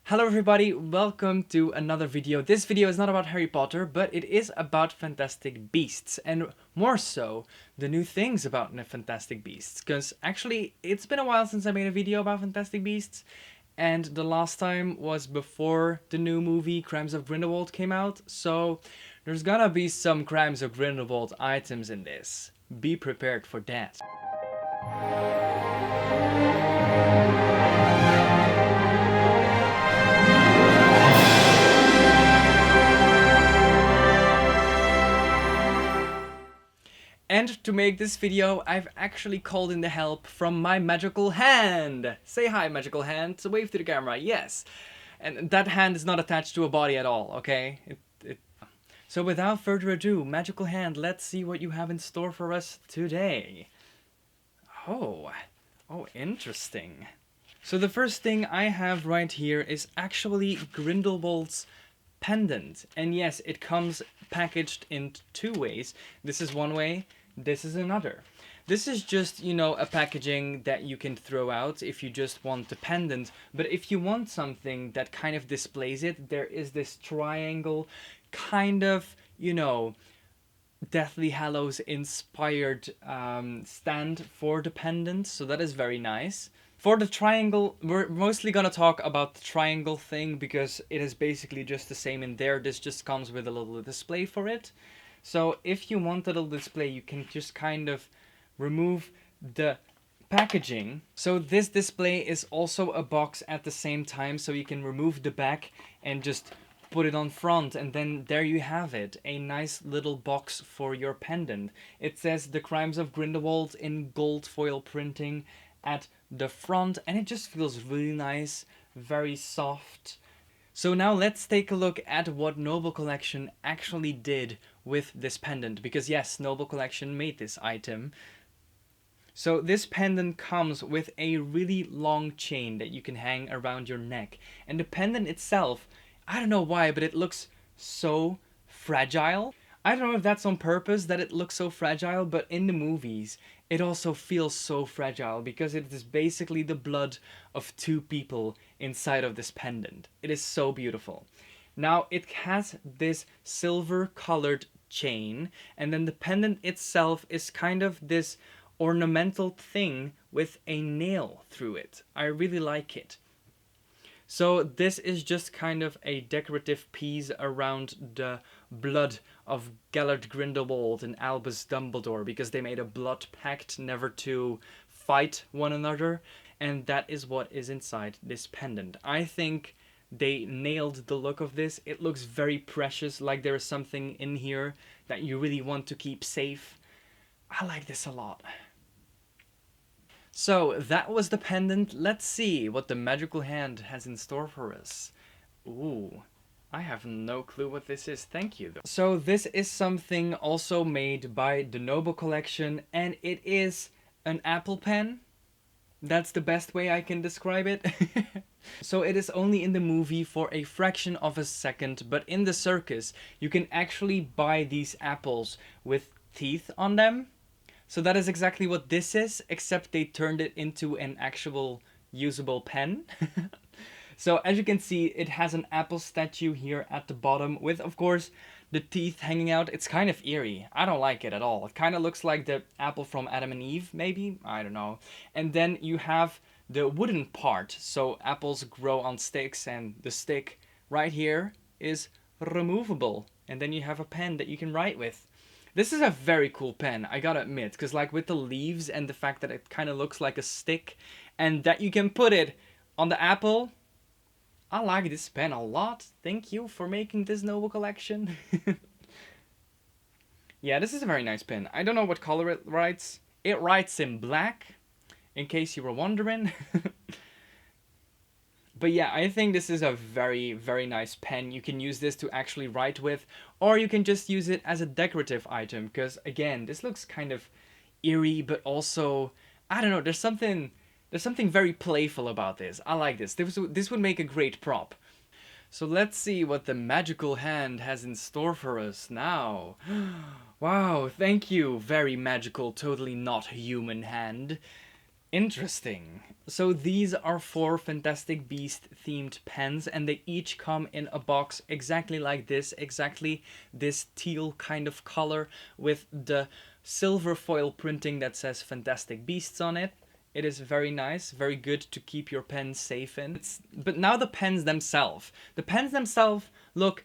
Hello everybody, welcome to another video. This video is not about Harry Potter, but it is about Fantastic Beasts, and more so, the new things about the Fantastic Beasts. Because actually, it's been a while since I made a video about Fantastic Beasts, and the last time was before the new movie Crimes of Grindelwald came out, so there's gonna be some Crimes of Grindelwald items in this. Be prepared for that. And to make this video, I've actually called in the help from my magical hand. Say hi, magical hand. So wave to the camera. Yes. And that hand is not attached to a body at all, okay? So without further ado, magical hand, let's see what you have in store for us today. Oh, interesting. So the first thing I have right here is actually Grindelwald's pendant. And yes, it comes packaged in two ways. This is one way, this is another. This is just, you know, a packaging that you can throw out if you just want the pendant. But if you want something that kind of displays it, there is this triangle kind of, you know, Deathly Hallows inspired stand for the pendant. So that is very nice. For the triangle, we're mostly gonna talk about the triangle thing because it is basically just the same in there. This just comes with a little display for it. So if you want a little display, you can just kind of remove the packaging. So this display is also a box at the same time, so you can remove the back and just put it on front, and then there you have it, a nice little box for your pendant. It says The Crimes of Grindelwald in gold foil printing at the front, and it just feels really nice, very soft. So now let's take a look at what Noble Collection actually did with this pendant, because yes, Noble Collection made this item. So this pendant comes with a really long chain that you can hang around your neck, and the pendant itself, I don't know why, but it looks so fragile. I don't know if that's on purpose that it looks so fragile, but in the movies it also feels so fragile because it is basically the blood of two people inside of this pendant. It is so beautiful. Now it has this silver colored chain, and then the pendant itself is kind of this ornamental thing with a nail through it. I really like it. So this is just kind of a decorative piece around the blood of Gellert Grindelwald and Albus Dumbledore, because they made a blood pact never to fight one another, and that is what is inside this pendant. I think they nailed the look of this. It looks very precious, like there is something in here that you really want to keep safe. I like this a lot. So that was the pendant. Let's see what the magical hand has in store for us. Ooh, I have no clue what this is. Thank you though. So this is something also made by the Noble Collection, and it is an Apple pen. That's the best way I can describe it. So it is only in the movie for a fraction of a second, but in the circus you can actually buy these apples with teeth on them. So that is exactly what this is, except they turned it into an actual usable pen. So as you can see, it has an apple statue here at the bottom with, of course, the teeth hanging out. It's kind of eerie. I don't like it at all. It kind of looks like the apple from Adam and Eve, maybe? I don't know. And then you have the wooden part. So apples grow on sticks, and the stick right here is removable. And then you have a pen that you can write with. This is a very cool pen, I gotta admit, because like with the leaves and the fact that it kind of looks like a stick and that you can put it on the apple, I like this pen a lot. Thank you for making this Noble Collection. Yeah, this is a very nice pen. I don't know what color it writes. It writes in black, in case you were wondering. But yeah, I think this is a very, very nice pen. You can use this to actually write with, or you can just use it as a decorative item, because again, this looks kind of eerie, but also, I don't know, there's something very playful about this. I like this. This would make a great prop. So let's see what the magical hand has in store for us now. Wow, thank you, very magical, totally not human hand. Interesting. So these are 4 Fantastic Beast themed pens, and they each come in a box exactly like this, exactly this teal kind of color with the silver foil printing that says Fantastic Beasts on it. It is very nice, very good to keep your pens safe in. But now the pens themselves. The pens themselves look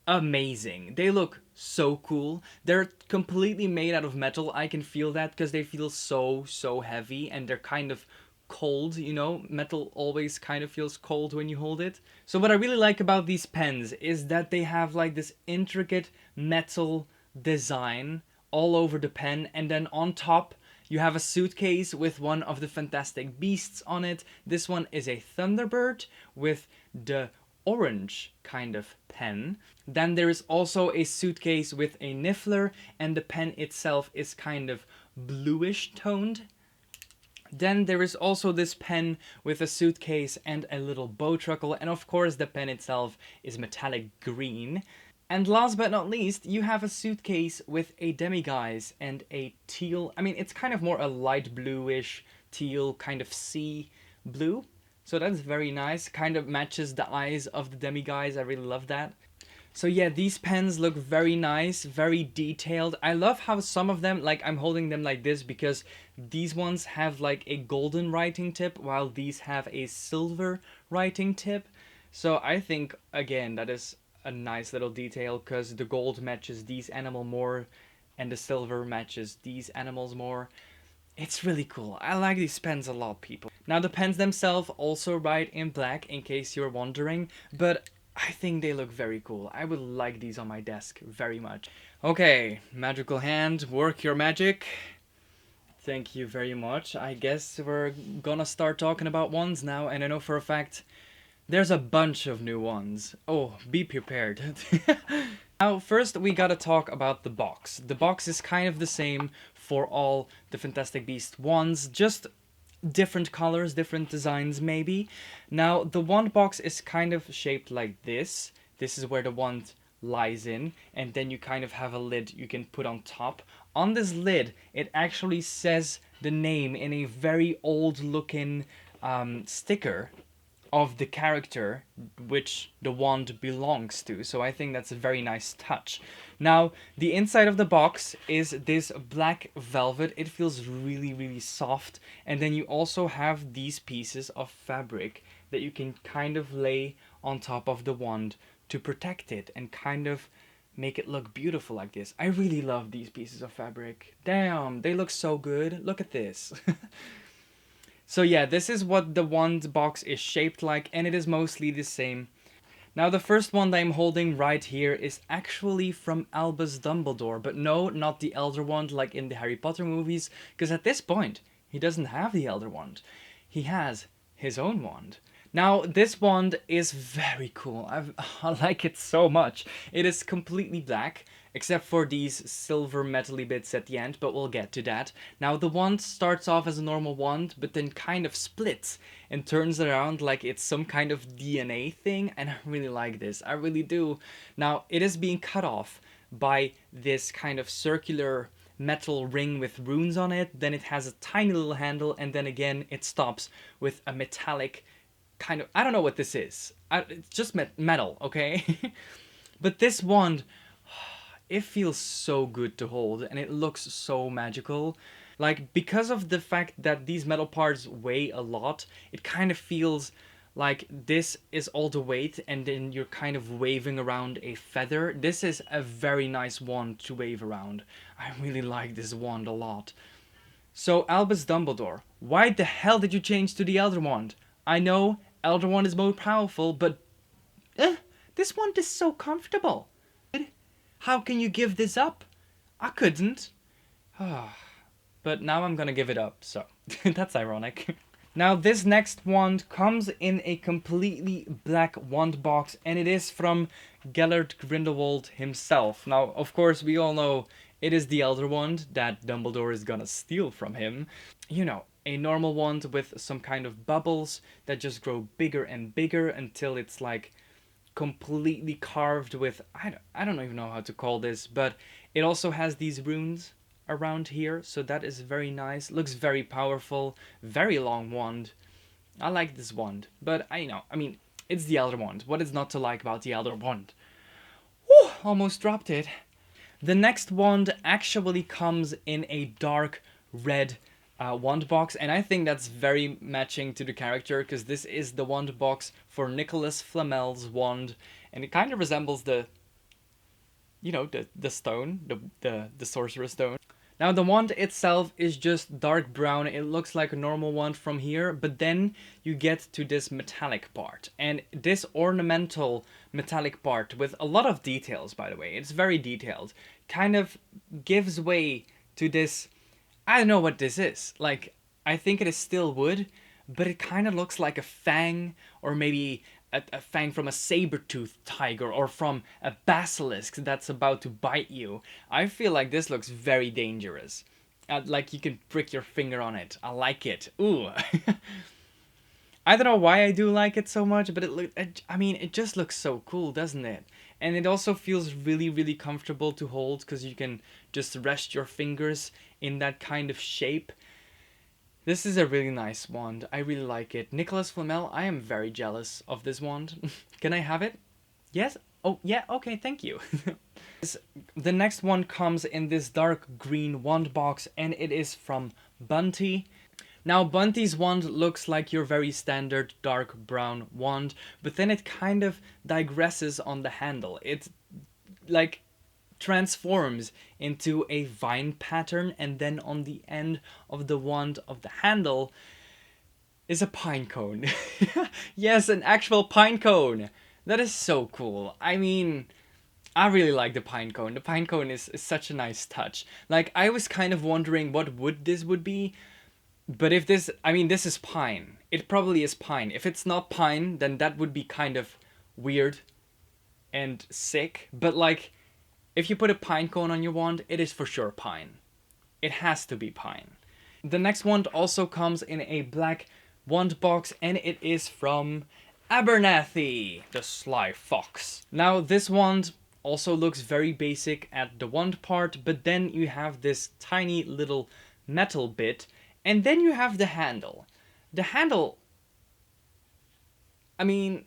amazing. They look so cool. They're completely made out of metal. I can feel that because they feel so heavy, and they're kind of cold, you know? Metal always kind of feels cold when you hold it. So what I really like about these pens is that they have like this intricate metal design all over the pen, and then on top you have a suitcase with one of the Fantastic Beasts on it. This one is a Thunderbird with the orange kind of pen. Then there is also a suitcase with a Niffler, and the pen itself is kind of bluish toned. Then there is also this pen with a suitcase and a little bow truckle, and of course the pen itself is metallic green. And last but not least, you have a suitcase with a demiguise and a teal, I mean it's kind of more a light bluish teal kind of sea blue. So that's very nice, kind of matches the eyes of the demiguise, I really love that. So yeah, these pens look very nice, very detailed. I love how some of them, like I'm holding them like this because these ones have like a golden writing tip while these have a silver writing tip. So I think, again, that is a nice little detail because the gold matches these animal more and the silver matches these animals more. It's really cool. I like these pens a lot, people. Now the pens themselves also write in black in case you're wondering, but I think they look very cool. I would like these on my desk very much. Okay, magical hand, work your magic. Thank you very much. I guess we're gonna start talking about wands now, and I know for a fact there's a bunch of new ones. Oh, be prepared. Now, first we gotta talk about the box. The box is kind of the same for all the Fantastic Beast wands, just different colors, different designs maybe. Now, the wand box is kind of shaped like this. This is where the wand lies in, and then you kind of have a lid you can put on top. On this lid, it actually says the name in a very old looking sticker of the character which the wand belongs to. So I think that's a very nice touch. Now, the inside of the box is this black velvet. It feels really soft. And then you also have these pieces of fabric that you can kind of lay on top of the wand to protect it and kind of make it look beautiful like this. I really love these pieces of fabric. Damn, they look so good. Look at this. So yeah, this is what the wand box is shaped like, and it is mostly the same. Now the first wand I'm holding right here is actually from Albus Dumbledore, but no, not the Elder Wand like in the Harry Potter movies, because at this point, he doesn't have the Elder Wand. He has his own wand. Now, this wand is very cool. I like it so much. It is completely black, except for these silver metally bits at the end, but we'll get to that. Now, the wand starts off as a normal wand, but then kind of splits and turns around like it's some kind of DNA thing, and I really like this. I really do. Now, it is being cut off by this kind of circular metal ring with runes on it. Then it has a tiny little handle, and then again, it stops with a metallic kind of, I don't know what this is. It's just metal, okay? But this wand, it feels so good to hold, and it looks so magical. Like, because of the fact that these metal parts weigh a lot, it kind of feels like this is all the weight, and then you're kind of waving around a feather. This is a very nice wand to wave around. I really like this wand a lot. So, Albus Dumbledore, why the hell did you change to the Elder Wand? I know Elder Wand is more powerful, but this wand is so comfortable. How can you give this up? I couldn't. But now I'm gonna give it up, so that's ironic. Now this next wand comes in a completely black wand box, and it is from Gellert Grindelwald himself. Now, of course, we all know it is the Elder Wand that Dumbledore is gonna steal from him. You know, a normal wand with some kind of bubbles that just grow bigger and bigger until it's like completely carved with, I don't even know how to call this, but it also has these runes around here, so that is very nice. Looks very powerful, very long wand. I like this wand, but I mean, it's the Elder Wand. What is not to like about the Elder Wand? Whew, almost dropped it. The next wand actually comes in a dark red wand box, and I think that's very matching to the character, because this is the wand box for Nicolas Flamel's wand, and it kind of resembles the, you know, the stone, the Sorcerer's Stone. Now the wand itself is just dark brown. It looks like a normal wand from here, but then you get to this metallic part. And this ornamental metallic part with a lot of details, by the way, it's very detailed, kind of gives way to this, I don't know what this is. Like, I think it is still wood, but it kind of looks like a fang, or maybe a fang from a saber-toothed tiger, or from a basilisk that's about to bite you. I feel like this looks very dangerous. Like you can prick your finger on it. I like it. Ooh. I don't know why I do like it so much, but it just looks so cool, doesn't it? And it also feels really, really comfortable to hold, because you can just rest your fingers in that kind of shape. This is a really nice wand. I really like it. Nicolas Flamel, I am very jealous of this wand. Can I have it? Yes? Oh, yeah, okay, thank you. The next one comes in this dark green wand box, and it is from Bunty. Now, Bunty's wand looks like your very standard dark brown wand, but then it kind of digresses on the handle. It, like, transforms into a vine pattern, and then on the end of the wand of the handle is a pine cone. Yes, an actual pine cone. That is so cool. I mean, I really like the pine cone. The pine cone is such a nice touch. Like, I was kind of wondering what wood this would be, but if this, I mean, this is pine. It probably is pine. If it's not pine, then that would be kind of weird and sick, but like, if you put a pine cone on your wand, it is for sure pine. It has to be pine. The next wand also comes in a black wand box, and it is from Abernathy, the Sly Fox. Now, this wand also looks very basic at the wand part, but then you have this tiny little metal bit, and then you have the handle. The handle, I mean,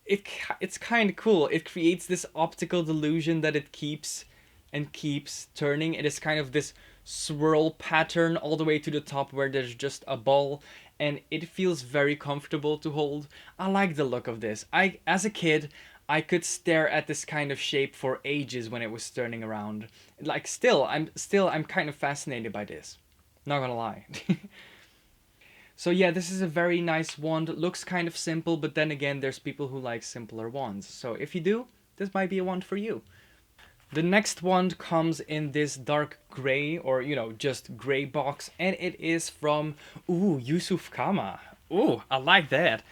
it's kind of cool. It creates this optical delusion that it keeps and keeps turning. It is kind of this swirl pattern all the way to the top where there's just a ball, and it feels very comfortable to hold. I like the look of this. As a kid, I could stare at this kind of shape for ages when it was turning around. Like, I'm kind of fascinated by this. Not gonna lie. So yeah, this is a very nice wand. Looks kind of simple, but then again, there's people who like simpler wands. So if you do, this might be a wand for you. The next wand comes in this dark gray, or, you know, just gray box, and it is from, Yusuf Kama. Ooh, I like that.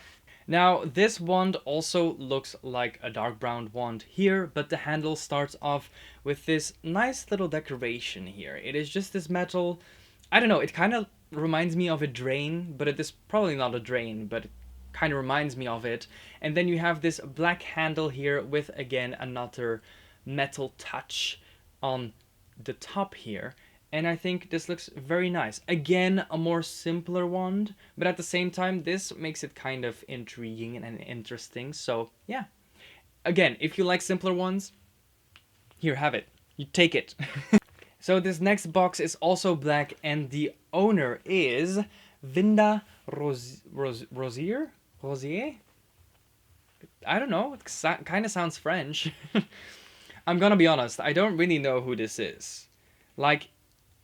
Now, this wand also looks like a dark brown wand here, but the handle starts off with this nice little decoration here. It is just this metal, I don't know, it kind of reminds me of a drain, but it is probably not a drain, but it kind of reminds me of it. And then you have this black handle here with, again, another metal touch on the top here. And I think this looks very nice. Again, a more simpler wand, but at the same time, this makes it kind of intriguing and interesting. So, yeah. Again, if you like simpler ones, here, have it. You take it. So this next box is also black, and the owner is Vinda Rosier? Rosier? I don't know, it kind of sounds French. I'm gonna be honest, I don't really know who this is. Like,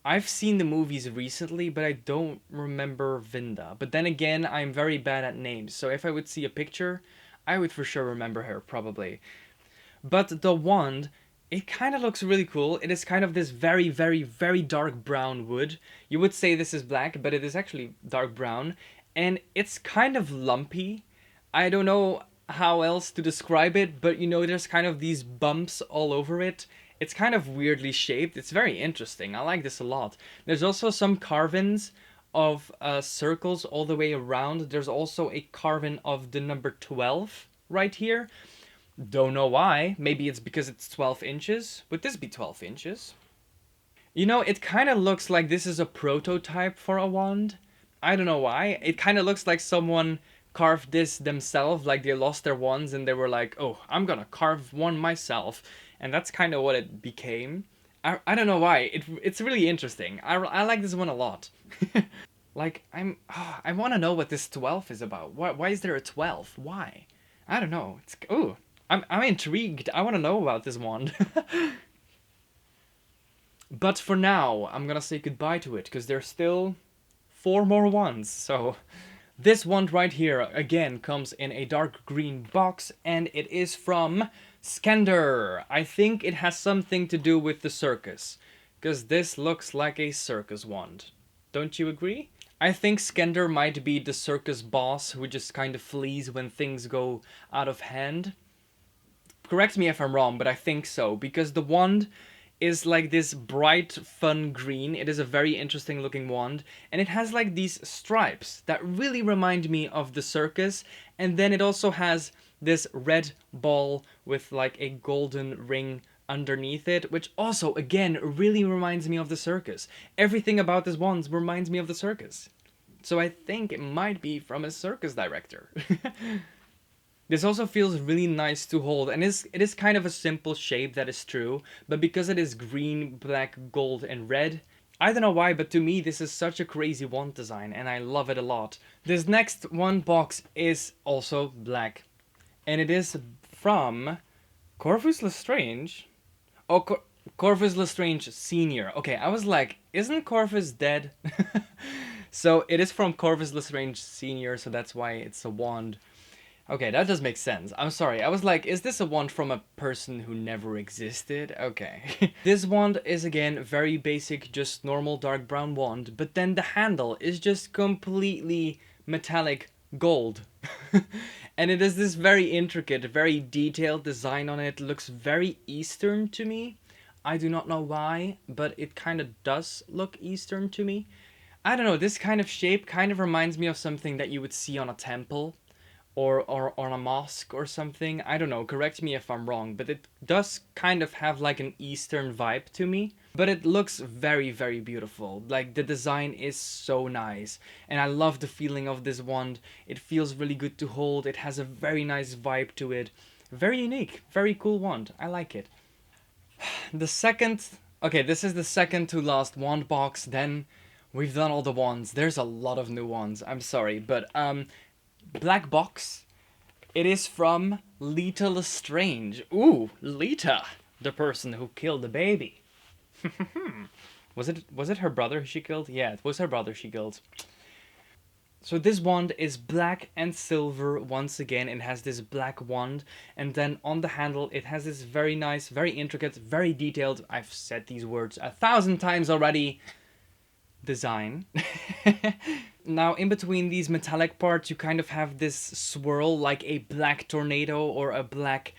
I've seen the movies recently, but I don't remember Vinda. But then again, I'm very bad at names, so if I would see a picture, I would for sure remember her, probably. But the wand, it kind of looks really cool. It is kind of this very, very, very dark brown wood. You would say this is black, but it is actually dark brown. And it's kind of lumpy. I don't know how else to describe it, but you know, there's kind of these bumps all over it. It's kind of weirdly shaped. It's very interesting. I like this a lot. There's also some carvings of circles all the way around. There's also a carving of the number 12 right here. Don't know why. Maybe it's because it's 12 inches. Would this be 12 inches? You know, it kind of looks like this is a prototype for a wand. I don't know why. It kind of looks like someone carved this themselves, like they lost their wands and they were like, oh, I'm gonna carve one myself. And that's kind of what it became. I don't know why. It's really interesting. I like this one a lot. Like, I want to know what this 12 is about. Why is there a 12? Why? I don't know. I'm intrigued. I want to know about this wand. But for now, I'm gonna say goodbye to it, because there's still 4 more wands. So this wand right here, again, comes in a dark green box, and it is from Skender. I think it has something to do with the circus, because this looks like a circus wand. Don't you agree? I think Skender might be the circus boss who just kind of flees when things go out of hand. Correct me if I'm wrong, but I think so, because the wand is like this bright, fun green. It is a very interesting looking wand, and it has like these stripes that really remind me of the circus, and then it also has this red ball with like a golden ring underneath it, which also, again, really reminds me of the circus. Everything about this wand reminds me of the circus. So I think it might be from a circus director. This also feels really nice to hold, and it is kind of a simple shape, that is true, but because it is green, black, gold, and red, I don't know why, but to me this is such a crazy wand design, and I love it a lot. This next one box is also black, and it is from Corvus Lestrange. Oh, Corvus Lestrange Senior. Okay, I was like, isn't Corvus dead? So it is from Corvus Lestrange Senior, so that's why it's a wand. Okay, that does make sense. I'm sorry, I was like, is this a wand from a person who never existed? Okay. This wand is, again, very basic, just normal dark brown wand, but then the handle is just completely metallic gold. And it is this very intricate, very detailed design on it. Looks very Eastern to me. I do not know why, but it kind of does look Eastern to me. I don't know, this kind of shape kind of reminds me of something that you would see on a temple. Or on a mosque or something. I don't know, correct me if I'm wrong, but it does kind of have like an Eastern vibe to me. But it looks very, very beautiful. Like, the design is so nice. And I love the feeling of this wand. It feels really good to hold. It has a very nice vibe to it. Very unique, very cool wand. I like it. The second... Okay, this is the second to last wand box. Then we've done all the wands. There's a lot of new wands. I'm sorry, but black box. It is from Leta Lestrange. Ooh, Leta, the person who killed the baby. Was it her brother she killed? Yeah, it was her brother she killed. So this wand is black and silver once again. It has this black wand, and then on the handle it has this very nice, very intricate, very detailed, I've said these words 1,000 times already, design. Now, in between these metallic parts, you kind of have this swirl, like a black tornado or a black...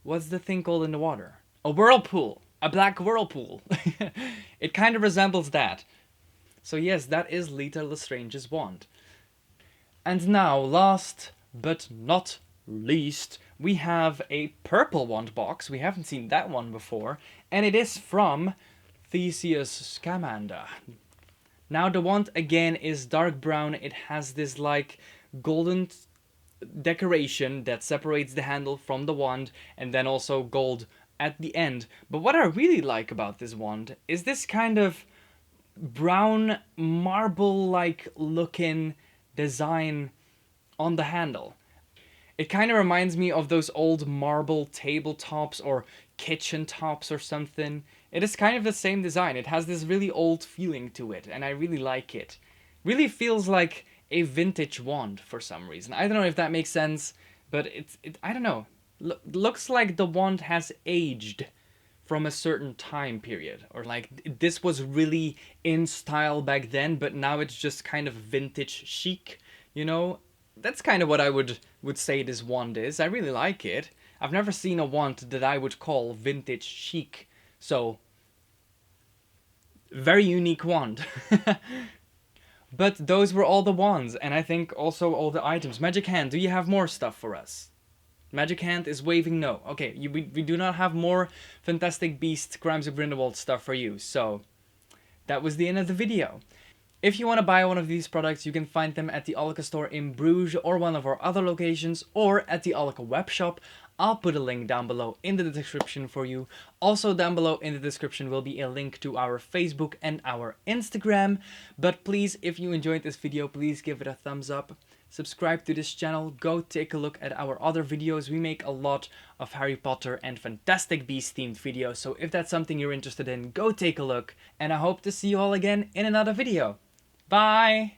What's the thing called in the water? A whirlpool! A black whirlpool! It kind of resembles that. So yes, that is Leta Lestrange's wand. And now, last but not least, we have a purple wand box. We haven't seen that one before. And it is from Theseus Scamander. Now the wand again is dark brown. It has this like golden decoration that separates the handle from the wand, and then also gold at the end. But what I really like about this wand is this kind of brown marble-like looking design on the handle. It kind of reminds me of those old marble tabletops or kitchen tops or something. It is kind of the same design. It has this really old feeling to it, and I really like it. Really feels like a vintage wand for some reason. I don't know if that makes sense, but I don't know. Looks like the wand has aged from a certain time period, or like this was really in style back then, but now it's just kind of vintage chic, you know? That's kind of what I would say this wand is. I really like it. I've never seen a wand that I would call vintage chic. So, very unique wand. But those were all the wands, and I think also all the items. Magic Hand, do you have more stuff for us? Magic Hand is waving no. Okay, we do not have more Fantastic Beasts Crimes of Grindelwald stuff for you, so that was the end of the video. If you want to buy one of these products, you can find them at the Olleke store in Bruges or one of our other locations, or at the Olleke webshop. I'll put a link down below in the description for you. Also down below in the description will be a link to our Facebook and our Instagram. But please, if you enjoyed this video, please give it a thumbs up. Subscribe to this channel, go take a look at our other videos. We make a lot of Harry Potter and Fantastic Beasts themed videos, so if that's something you're interested in, go take a look. And I hope to see you all again in another video. Bye!